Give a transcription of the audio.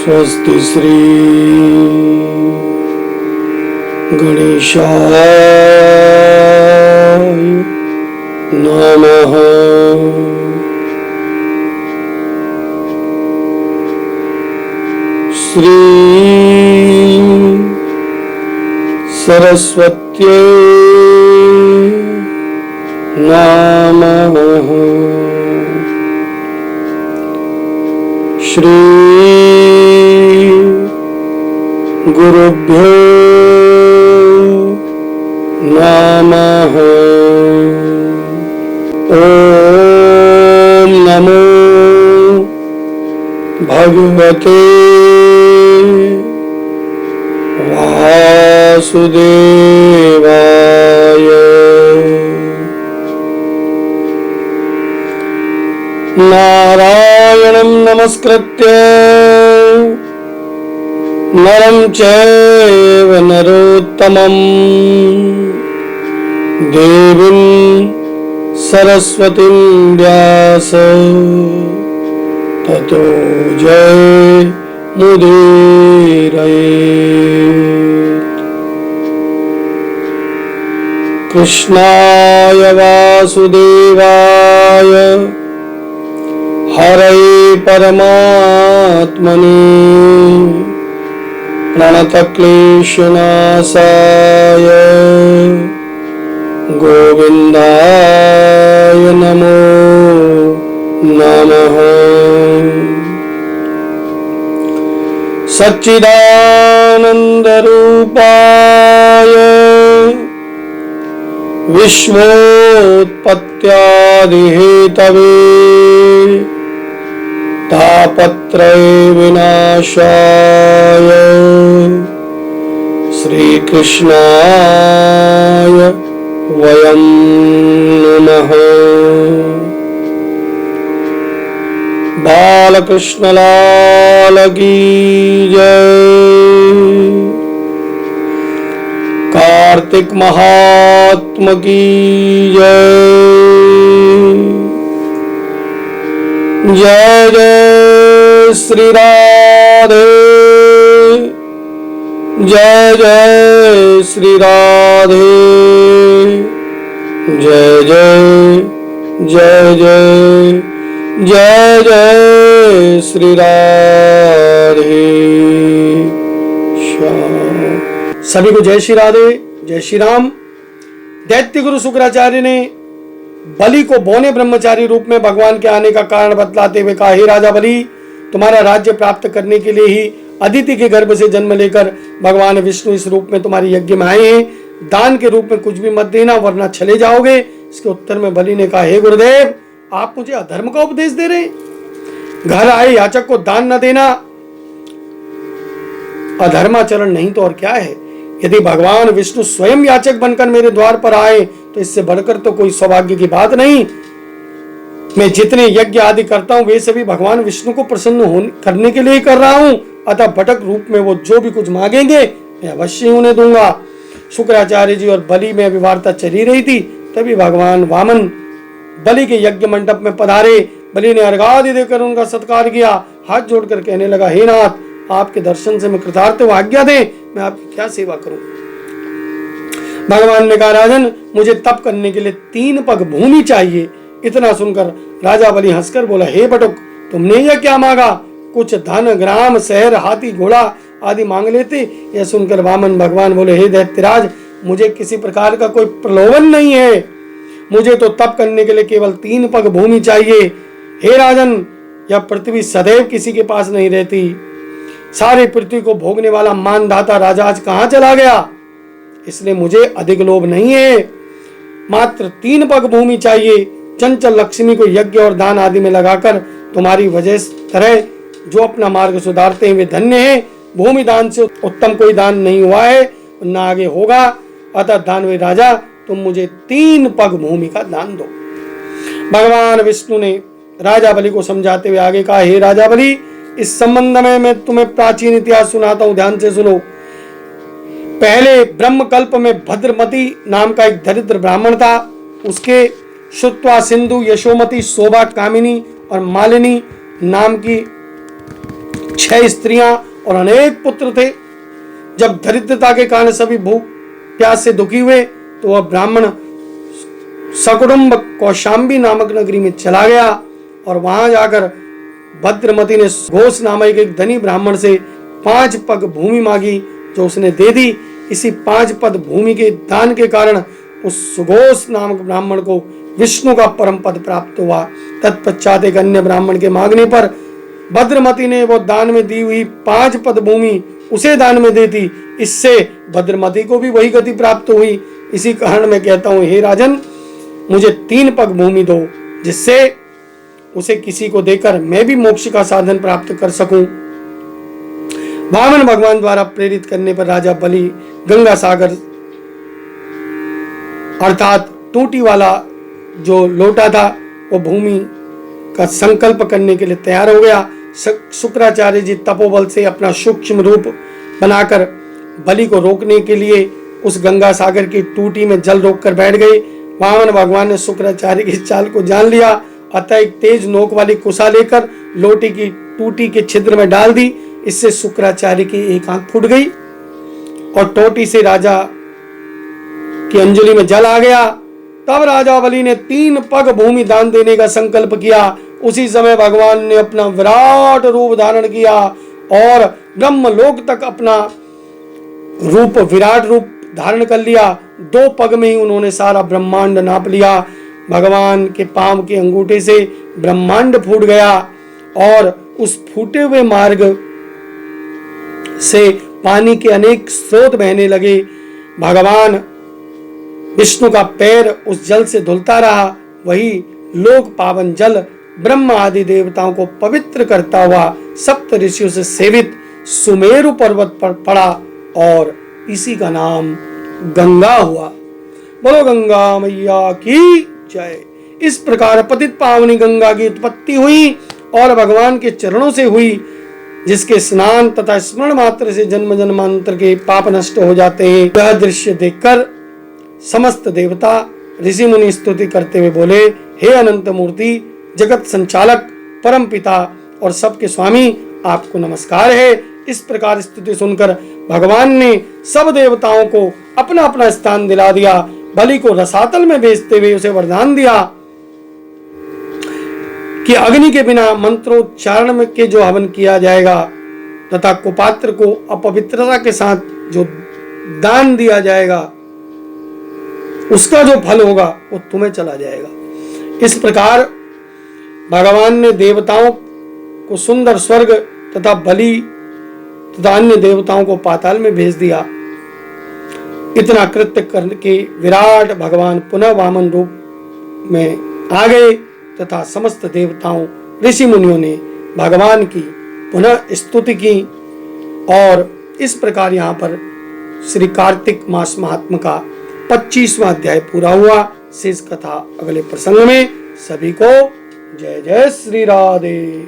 स्वस्ति श्री गणेशाय नमः। श्री सरस्वत्यै नमः। श्री गुरुभ्यो नमः। ओम नमो भगवते वासुदेवाय। नारायणं नमस्कृत्य नरं चैव नरोत्तमं देवीं सरस्वतीं व्यास ततो जयमुदीरयेत्। कृष्णाय वासुदेवाय हरये परमात्मने प्रणतक्लेशनाशाय गोविन्दाय नमो नमः। सच्चिदानन्दरूपाय विश्वोत्पत्त्यादिहेतवे तापत्रय विनाशाय श्रीकृष्णाय वयं नमः। बालकृष्ण लाल की जय। कार्तिक महात्मा की जय। जय जय श्री राधे। जय जय श्री राधे। जय जय जय जय जय जय श्री राधे श्याम। सभी को जय श्री राधे, जय श्री राम। दैत्य गुरु शुक्राचार्य ने बलि को बौने ब्रह्मचारी रूप में भगवान के आने का कारण बतलाते हुए कहा, हे राजा बलि, तुम्हारा राज्य प्राप्त करने के लिए ही अदिति के गर्भ से जन्म लेकर भगवान विष्णु इस रूप में तुम्हारी यज्ञ में आए हैं। दान के रूप में कुछ भी मत देना वरना चले जाओगे। इसके उत्तर में बलि ने कहा, हे गुरुदेव, आप मुझे अधर्म का उपदेश दे रहे हैं। घर आए याचक को दान न देना अधर्माचरण नहीं तो और क्या है। यदि भगवान विष्णु स्वयं याचक बनकर मेरे द्वार पर आए तो इससे बढ़कर तो कोई सौभाग्य की बात नहीं। मैं जितने यज्ञ आदि करता हूं वे सभी भगवान विष्णु को प्रसन्न करने के लिए कर रहा हूं। अतः भटक रूप में वो जो भी कुछ मांगेंगे मैं अवश्य उन्हें दूंगा। शुक्राचार्य जी और बलि में अभी वार्ता चली रही थी, तभी भगवान वामन बलि के यज्ञ मंडप में पधारे। बलि ने अर्घ्य देकर उनका सत्कार किया। हाथ जोड़कर कहने लगा, हे नाथ, आपके दर्शन से मैं कृतार्थ हूं, आज्ञा दें, मैं आपकी क्या सेवा करूं। भगवान ने कहा, राजन, मुझे तप करने के लिए 3 पग भूमि चाहिए। इतना सुनकर राजा बलि हंसकर बोला, हे बटुक, तुमने यह क्या मांगा? कुछ धन, ग्राम, शहर, हाथी, घोड़ा आदि मांग लेते। यह सुनकर वामन भगवान बोले, हे दैत्यराज, मुझे किसी प्रकार का कोई प्रलोभन नहीं है। मुझे तो तप करने के लिए केवल 3 पग भूमि चाहिए। हे राजन, यह पृथ्वी सदैव किसी के पास नहीं रहती। सारी पृथ्वी को भोगने वाला मानधाता राजा आज कहाँ चला गया? इसलिए मुझे अधिक लोभ नहीं है। मात्र 3 पग भूमि चाहिए। चंचल लक्ष्मी को यज्ञ और दान आदि में लगाकर तुम्हारी वजह तरह जो अपना मार्ग सुधारते हैं वे धन्य हैं। भूमि दान से उत्तम कोई दान नहीं हुआ है, न आगे होगा। अतः दानवे राजा, तुम मुझे 3 पग भूमि का दान दो। भगवान विष्णु ने राजा बलि को समझाते हुए आगे कहा, हे राजा बलि, इस संबंध में मैं तुम्हें प्राचीन इतिहास सुनाता हूं, ध्यान से सुनो। पहले ब्रह्मकल्प में भद्रमती नाम का एक दरिद्र ब्राह्मण था। उसके श्रुत्वा सिंधु, यशोमती, शोभा, कामिनी और मालिनी नाम की 6 स्त्रियां और अनेक पुत्र थे। जब दरिद्रता के कारण सभी भूख प्यास से दुखी हुए तो वह ब्राह्मण सकुटुंब कौशाम्बी नामक नगरी में चला गया और वहां जाकर भद्रमती ने घोष नामक एक धनी ब्राह्मण से 5 पग भूमि मांगी, जो उसने दे दी। इसी 5 पद भूमि के दान के कारण उस सुघोष नामक ब्राह्मण को विष्णु का परम पद प्राप्त हुआ। तत्पश्चात एक अन्य ब्राह्मण के मांगने पर भद्रमती ने वो दान में दी हुई 5 पद भूमि उसे दान में दे दी। इससे भद्रमती को भी वही गति प्राप्त हुई। इसी कारण मैं कहता हूँ, हे राजन, मुझे 3 पग भूमि दो, जिससे उसे किसी को देकर मैं भी मोक्ष का साधन प्राप्त कर सकूं। वामन भगवान द्वारा प्रेरित करने पर राजा बलि गंगा सागर अर्थात टूटी वाला जो लोटा था वो भूमि का संकल्प करने के लिए तैयार हो गया। शुक्राचार्य जी तपोबल से अपना सूक्ष्म रूप बनाकर बलि को रोकने के लिए उस गंगा सागर की टूटी में जल रोक कर बैठ गए। वामन भगवान ने शुक्राचार्य की चाल को जान लिया, अतः एक तेज नोक वाली कुसा लेकर लोटे की टूटी के छिद्र में डाल दी। इससे शुक्राचार्य की एक आंख फूट गई और टोटी से राजा की अंजलि में जल आ गया। तब राजा बलि ने 3 पग भूमि दान देने का संकल्प किया। उसी समय भगवान ने अपना विराट रूप धारण किया और ब्रह्मलोक तक अपना रूप विराट रूप धारण कर लिया। 2 पग में ही उन्होंने सारा ब्रह्मांड नाप लिया। भगवान के पांव के अंगूठे से ब्रह्मांड फूट गया और उस फूटे हुए मार्ग से पानी के अनेक स्रोत बहने लगे। भगवान विष्णु का पैर उस जल से धुलता रहा। वही लोक पावन जल ब्रह्म आदि देवताओं को पवित्र करता हुआ सप्त ऋषियों से सेवित सुमेरु पर्वत पर पड़ा और इसी का नाम गंगा हुआ। बोलो गंगा मैया की जय। इस प्रकार पतित पावनी गंगा की उत्पत्ति हुई और भगवान के चरणों से हुई, जिसके स्नान तथा स्मरण मात्र से जन्म जन्मांतर के पाप नष्ट हो जाते हैं। यह दृश्य देखकर समस्त देवता ऋषि मुनि स्तुति करते हुए बोले, हे अनंत मूर्ति, जगत संचालक, परम पिता और सबके स्वामी, आपको नमस्कार है। इस प्रकार स्तुति सुनकर भगवान ने सब देवताओं को अपना अपना स्थान दिला दिया। बलि को रसातल में भेजते हुए उसे वरदान दिया कि अग्नि के बिना मंत्रोच्चारण में के जो हवन किया जाएगा तथा कुपात्र को अपवित्रता के साथ जो दान दिया जाएगा उसका जो फल होगा वो तुम्हें चला जाएगा। इस प्रकार भगवान ने देवताओं को सुंदर स्वर्ग तथा बलि तथा अन्य देवताओं को पाताल में भेज दिया। इतना कृत्य करके विराट भगवान पुनः वामन रूप में आ गए तथा समस्त देवताओं ऋषि मुनियों ने भगवान की पुनः स्तुति की। और इस प्रकार यहाँ पर श्री कार्तिक मास महात्म का 25वां अध्याय पूरा हुआ। शेष कथा अगले प्रसंग में। सभी को जय जय श्री राधे।